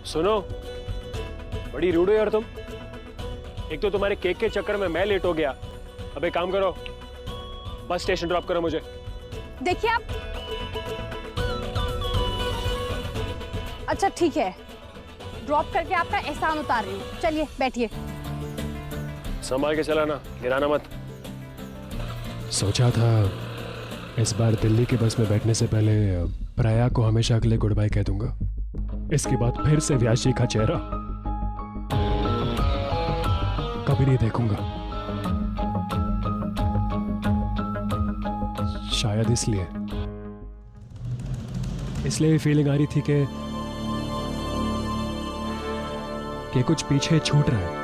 सुनो, बड़ी रूड हो यार तुम। एक तो तुम्हारे केक के चक्कर में मैं लेट हो गया। अब एक काम करो, बस स्टेशन ड्रॉप करो मुझे। देखिए आप, अच्छा ठीक है, ड्रॉप करके आपका एहसान उतार रही हूँ। चलिए बैठिए। संभाल के चलाना, गिराना मत। सोचा था इस बार दिल्ली की बस में बैठने से पहले प्रयाग को हमेशा के लिए गुड बाय कह दूंगा। इसके बाद फिर से व्यास जी का चेहरा कभी नहीं देखूंगा। शायद इसलिए फीलिंग आ रही थी कि कुछ पीछे छूट रहा है।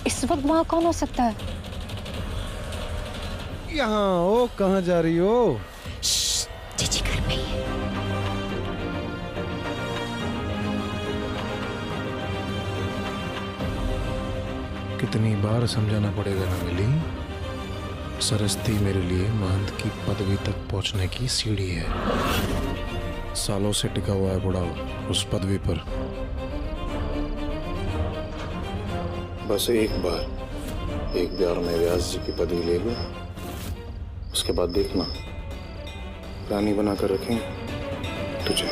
इस वक्त वहां कौन हो सकता है? यहाँ हो, कहाँ जा रही हो? चीची घर पे ही है। कितनी बार समझाना पड़ेगा ना मिली, सरस्ती मेरे लिए महंत की पदवी तक पहुंचने की सीढ़ी है। सालों से टिका हुआ है बुढ़ा उस पदवी पर। बस एक बार मैं व्यास जी की पदवी ले लूं, उसके बाद देखना रानी बनाकर रखेंगे तुझे।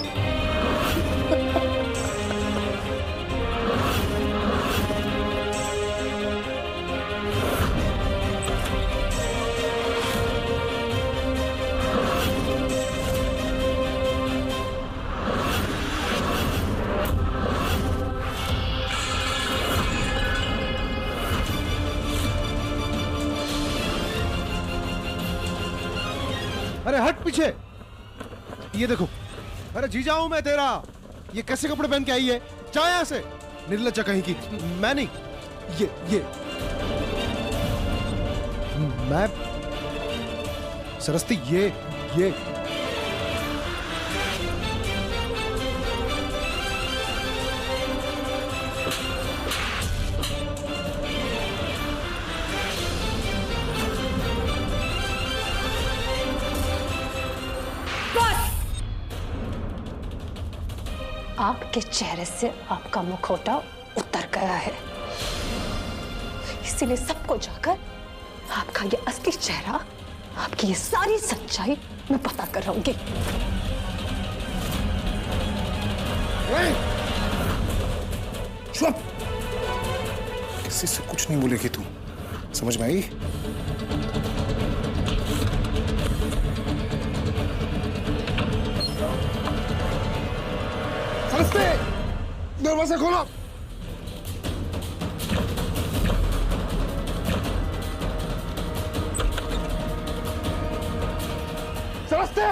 अरे हट पीछे, ये देखो। अरे जीजा हूं मैं तेरा। ये कैसे कपड़े पहन के आई है? जा यहां से, निर्लज्जा कहीं की। मैं नहीं, ये मैं सरस्ती, ये आपके चेहरे से आपका मुखौटा उतर गया है, इसीलिए सबको जाकर आपका ये असली चेहरा, आपकी ये सारी सच्चाई मैं पता कर रहूंगी। चुप! किसी से कुछ नहीं बोलेगी तू, समझ में आई? दरवाजा खोलो। सरस्ते!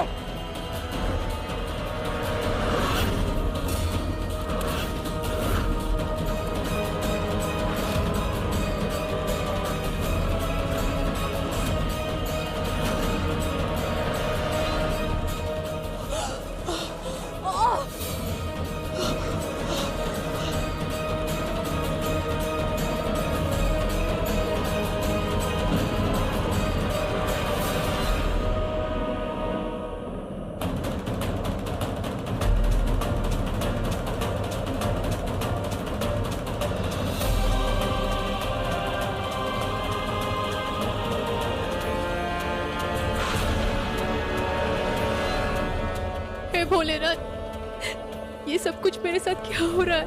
भोलेनाथ, ये सब कुछ मेरे साथ क्या हो रहा है?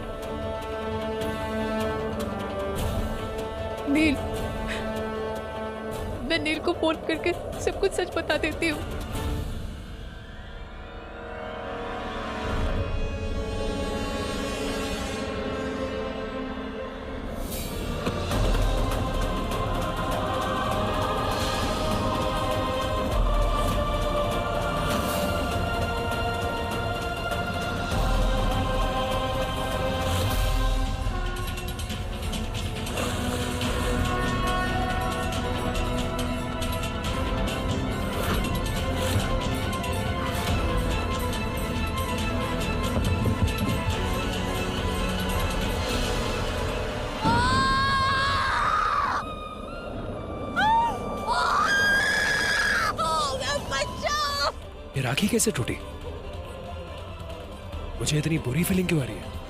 नील, मैं नील को फोन करके सब कुछ सच बता देती हूँ। राखी कैसे टूटी? मुझे इतनी बुरी फीलिंग क्यों आ रही है?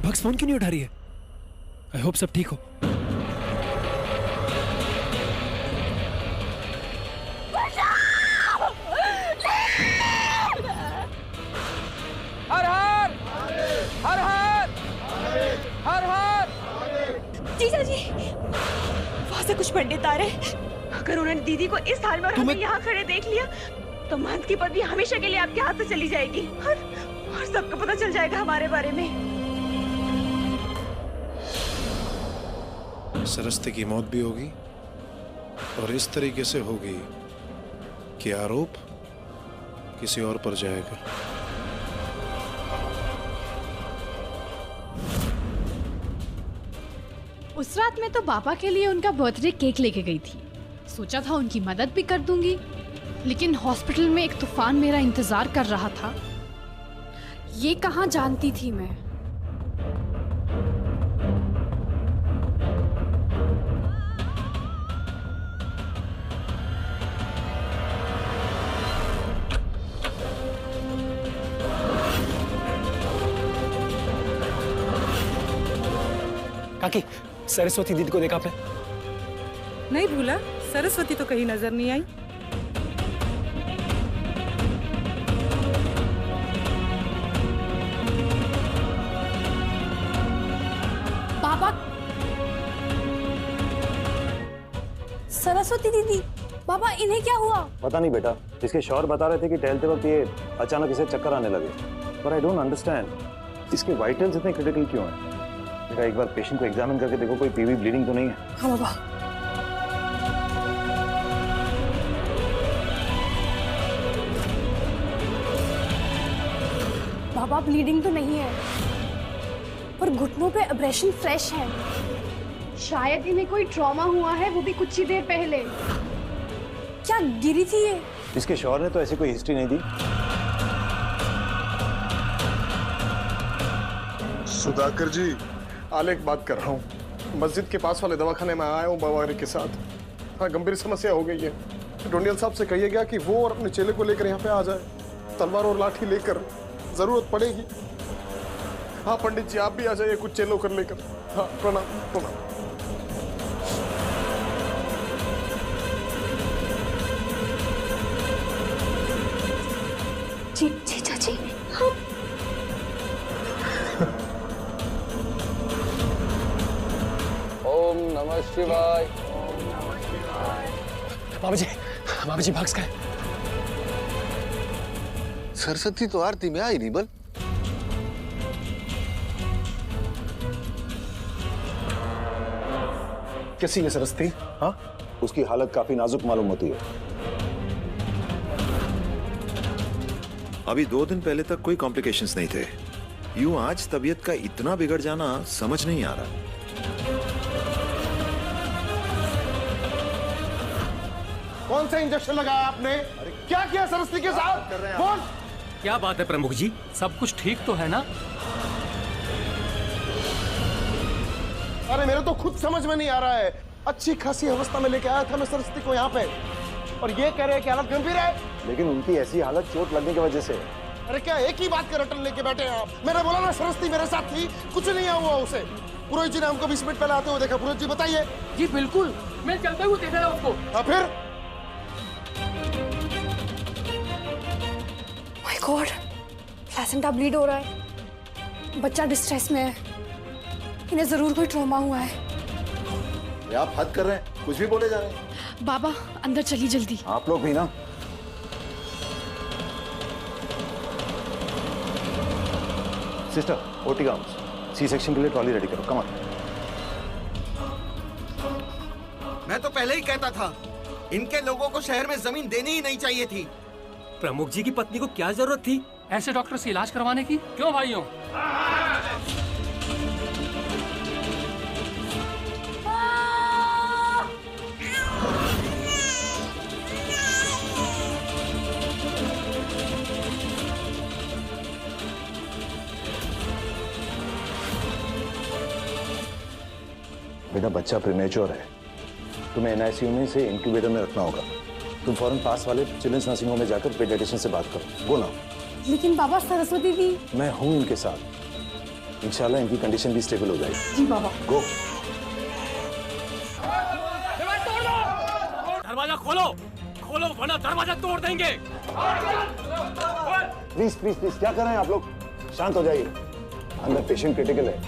भक्स फोन क्यों नहीं उठा रही है? आई होप सब ठीक हो। हर हर हर हर हर हर। जीजा जी, वहां से कुछ पंडित आ रहे। अगर उन्होंने दीदी को इस हाल में और हमें यहाँ खड़े देख लिया तो महंत की पदवी हमेशा के लिए आपके हाथ से चली जाएगी और सबको पता चल जाएगा हमारे बारे में। सरस्ती की मौत भी होगी और इस तरीके से होगी कि आरोप किसी और पर जाएगा। उस रात में तो पापा के लिए उनका बर्थडे केक लेके गई थी। सोचा था उनकी मदद भी कर दूंगी, लेकिन हॉस्पिटल में एक तूफान मेरा इंतजार कर रहा था। ये कहाँ जानती थी मैं। काकी, सरस्वती दीदी को देखा आपने? नहीं भूला, सरस्वती तो कहीं नजर नहीं आई। पापा, सरस्वती दीदी, पापा इन्हें क्या हुआ? पता नहीं बेटा, इसके शौहर बता रहे थे कि टहलते वक्त ये अचानक इसे चक्कर आने लगे। पर आई डोंट अंडरस्टैंड इसके वाइटल्स इतने क्रिटिकल क्यों हैं? बेटा एक बार पेशेंट को एग्जामिन करके देखो, कोई पीवी ब्लीडिंग तो नहीं है। हाँ बाबा। बाबा ब्लीडिंग तो नहीं है, पर घुटनों पे एब्रेशन फ्रेश है। शायद इन्हें कोई ट्रॉमा हुआ है, वो भी कुछ ही देर पहले। क्या गिरी थी ये? इसके शौहर ने तो ऐसी कोई हिस्ट्री नहीं दी। सुधाकर जी, आलेख बात कर रहा हूँ। मस्जिद के पास वाले दवाखाने में आया हूँ बाबा के साथ। हाँ, गंभीर समस्या हो गई है। डोनियल साहब से कहिए गया कि वो और अपने चेले को लेकर यहाँ पे आ जाए। तलवार और लाठी लेकर, जरूरत पड़ेगी। हाँ पंडित जी, आप भी आ जाइए कुछ चेलों कर लेकर। हाँ, प्रणाम प्रणाम। जी चाची, हम ओम नमः शिवाय। बाबा जी भाग गए। सरस्वती तो आरती में आई नहीं बल। कैसी है सरस्वती? हाँ, उसकी हालत काफी नाजुक मालूम होती है। अभी 2 दिन पहले तक कोई कॉम्प्लिकेशंस नहीं थे। यूं आज तबीयत का इतना बिगड़ जाना समझ नहीं आ रहा। कौन सा इंजेक्शन लगाया आपने? अरे क्या किया सरस्वती के साथ? कौन? क्या बात है प्रमुख जी, सब कुछ ठीक तो है ना? अरे मेरे तो खुद समझ में नहीं आ रहा है। अच्छी खासी अवस्था में लेके आया था मैं सरस्वती को यहाँ पे, और ये कह रहे हैं कि हालत गंभीर है। लेकिन उनकी ऐसी हालत चोट लगने की वजह से। अरे क्या एक ही बात का रटन लेके बैठे हैं आप? मैंने बोला ना सरस्वती मेरे साथ थी, कुछ नहीं हुआ उसे। पुरोहित जी ने हमको 20 मिनट पहले आते हुए देखा। पुरोहित जी बताइए। जी बिल्कुल, मैं चलते हुए देखा है उसको। हाँ फिर? माय गॉड, प्लेसेंटा ब्लीड हो रहा है। बच्चा डिस्ट्रेस में है। इन्हें जरूर कोई ट्रॉमा हुआ है। आप हद कर रहे हैं, कुछ भी बोले जा रहे हैं। बाबा अंदर चलिए जल्दी। आप लोग भी ना। Sister, OT gowns, C section के लिए ट्रॉली रेडी करो। Come on. मैं तो पहले ही कहता था, इनके लोगों को शहर में जमीन देनी ही नहीं चाहिए थी। प्रमुख जी की पत्नी को क्या जरूरत थी ऐसे डॉक्टर से इलाज करवाने की? क्यों भाइयों? बेटा बच्चा प्रीमेच्योर है, तुम्हें एनआईसीयू में से इंक्यूबेटर में रखना होगा। तुम फौरन पास वाले चिल्ड्रंस नर्सिंग होम में जाकर पेडियाट्रिशियन से बात करो। गो ना। लेकिन बाबा सरस्वती दी। मैं हूं इनके साथ, इंशाल्लाह इनकी कंडीशन भी स्टेबल हो जाएगी। जी बाबा। गो। दरवाजा खोलो, खोलो वरना दरवाजा तोड़ देंगे। प्लीज प्लीज प्लीज, क्या कर रहे हैं आप लोग? शांत हो जाइए। अंदर पेशेंट क्रिटिकल है,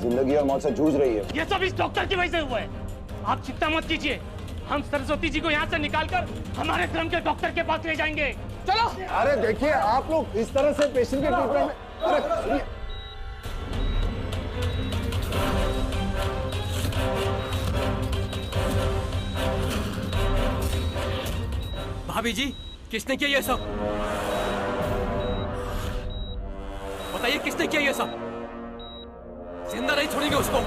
जिंदगी और मौत से जूझ रही है। ये सब इस डॉक्टर की वजह से हुआ है। आप चिंता मत कीजिए, हम सरस्वती जी को यहाँ से निकालकर हमारे धर्म के डॉक्टर के पास ले जाएंगे। चलो। अरे देखिए आप लोग इस तरह से पेशेंट के ट्रीटमेंट में, अरे सुनिए। भाभी जी, किसने किया ये सब? बताइए किसने किया ये सब? जिंदा नहीं छोड़ेंगे उसको।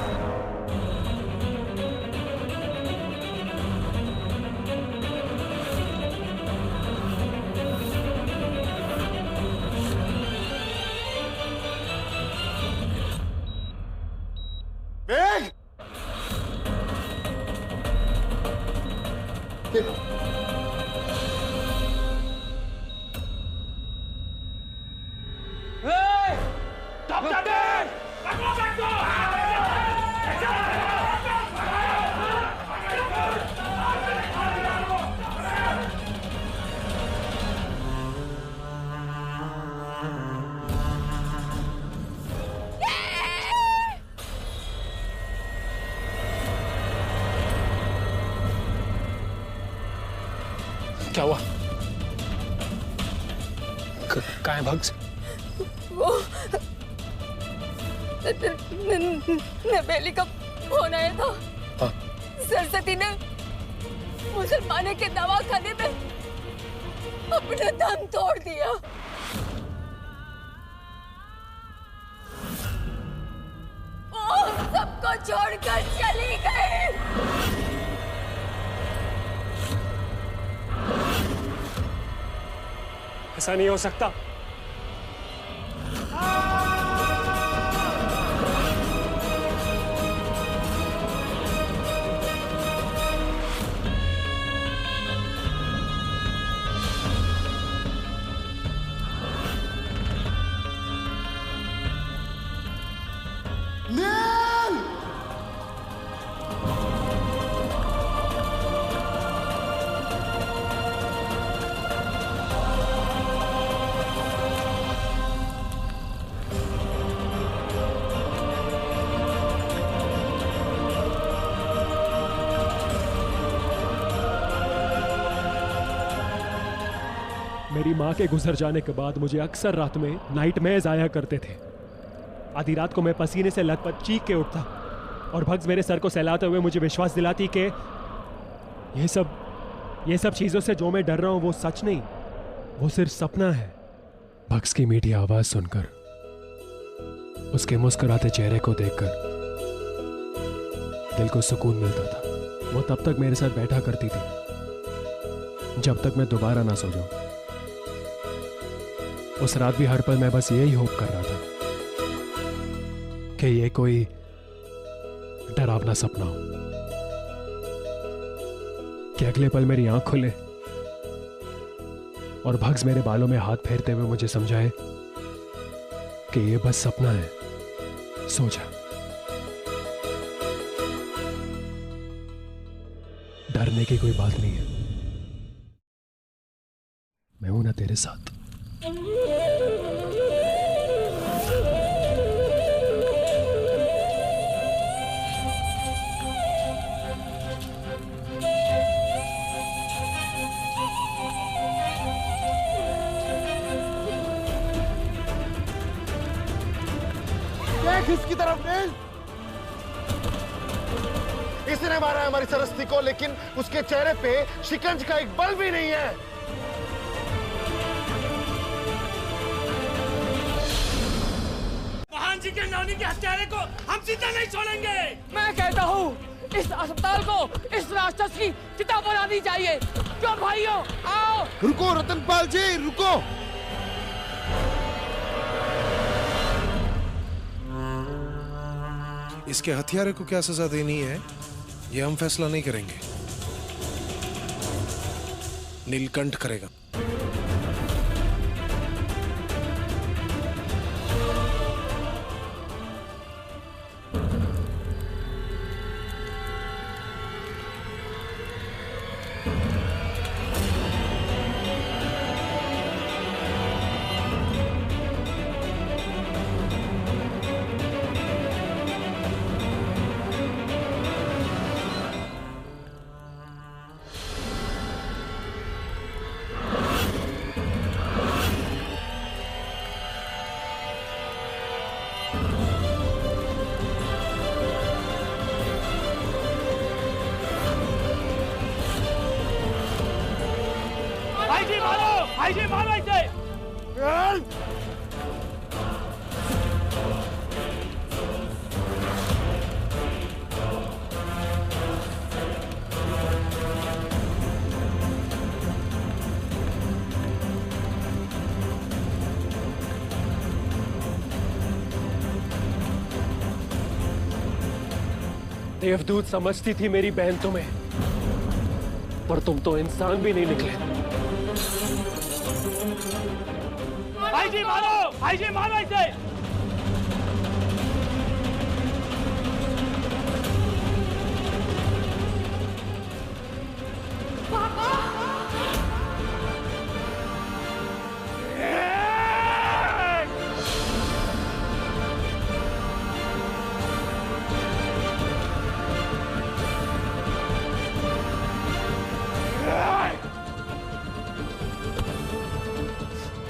बैग! क्या हुआ? कहाँ है भग्स? वो नवेली का फोन आया था। हाँ। सरस्वती ने मुसलमानों के दवाखाने में अपना दम तोड़ दिया। वो सबको छोड़कर चली गई। ऐसा नहीं हो सकता। मेरी माँ के गुजर जाने के बाद मुझे अक्सर रात में नाइटमेयर्स आया करते थे। आधी रात को मैं पसीने से लथपथ चीख के उठता और भग्स मेरे सर को सहलाते हुए मुझे विश्वास दिलाती कि ये सब चीज़ों से जो मैं डर रहा हूँ वो सच नहीं, वो सिर्फ सपना है। भग्स की मीठी आवाज़ सुनकर, उसके मुस्कुराते चेहरे को देखकर दिल को सुकून मिलता था। वो तब तक मेरे साथ बैठा करती थी जब तक मैं दोबारा ना सो जाऊं। उस रात भी हर पल मैं बस यही होप कर रहा था कि ये कोई डरावना सपना हो, कि अगले पल मेरी आंख खुले और भग्स मेरे बालों में हाथ फेरते हुए मुझे समझाए कि ये बस सपना है, सो जा। डरने की कोई बात नहीं है, मैं हूं ना तेरे साथ। देख इसकी तरफ नील, इस किसी ने मारा है हमारी सरस्वती को, लेकिन उसके चेहरे पे शिकंज का एक बल भी नहीं है। महान जी के नौनी के हत्यारे को हम सीधा नहीं छोड़ेंगे। मैं कहता हूँ इस अस्पताल को इस राक्षस की चिता बना दी चाहिए। क्यों भाइयों, आओ। रुको रतनपाल जी, रुको। इसके हथियारे को क्या सजा देनी है ये हम फैसला नहीं करेंगे, नीलकंठ करेगा। भाई जी मारो इसे। देवदूत समझती थी मेरी बहन तुम्हें, पर तुम तो इंसान भी नहीं निकले। भाई जी मारो इसे।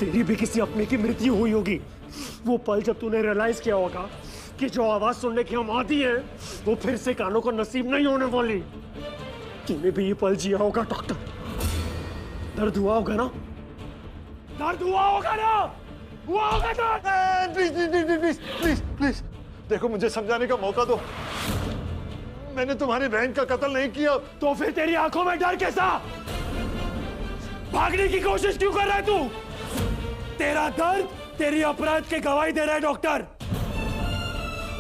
तेरी भी किसी अपने की मृत्यु हुई होगी। वो पल जब तूने रियलाइज किया होगा कि जो आवाज सुनने की हम आदी हैं वो फिर से कानों को नसीब नहीं होने वाली। तूने भी ये पल जिया होगा डॉक्टर। दर्द हुआ होगा ना? दर्द हुआ होगा ना? हुआ होगा ना? Please please please please please देखो, मुझे समझाने का मौका दो। मैंने तुम्हारी बहन का कत्ल नहीं किया। तो फिर तेरी आंखों में डर कैसा? भागने की कोशिश क्यों कर रहा है तू? तेरा दर्द तेरी अपराध के गवाही दे रहा है डॉक्टर,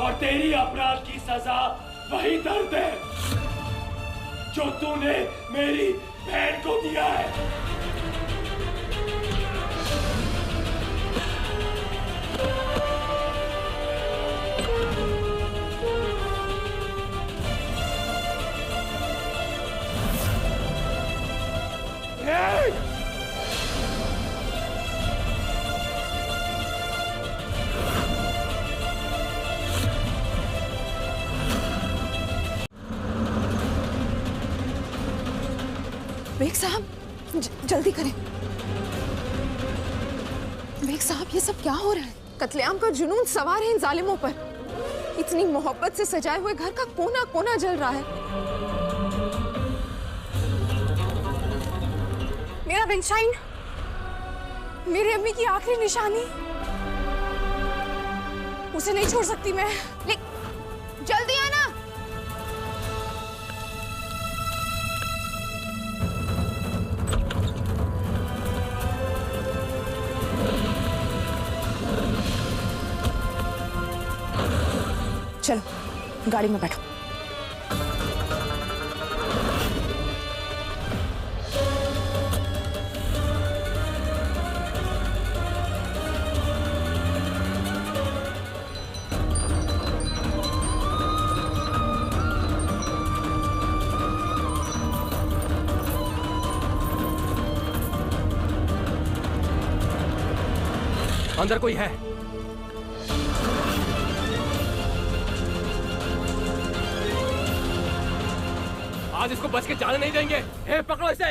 और तेरी अपराध की सजा वही दर्द है जो तूने मेरी बहन को दिया है। बेग साहब, जल्दी करें। बेग साहब, ये सब क्या हो रहा है? कत्लेआम का जुनून सवार है इन जालिमों पर। इतनी मोहब्बत से सजाए हुए घर का कोना कोना जल रहा है। मेरा बेंशाइन, मेरी अम्मी की आखिरी निशानी, उसे नहीं छोड़ सकती मैं। जल्दी आना। चलो गाड़ी में बैठो। अंदर कोई है? आज इसको बच के जाने नहीं देंगे। पकड़ो इसे।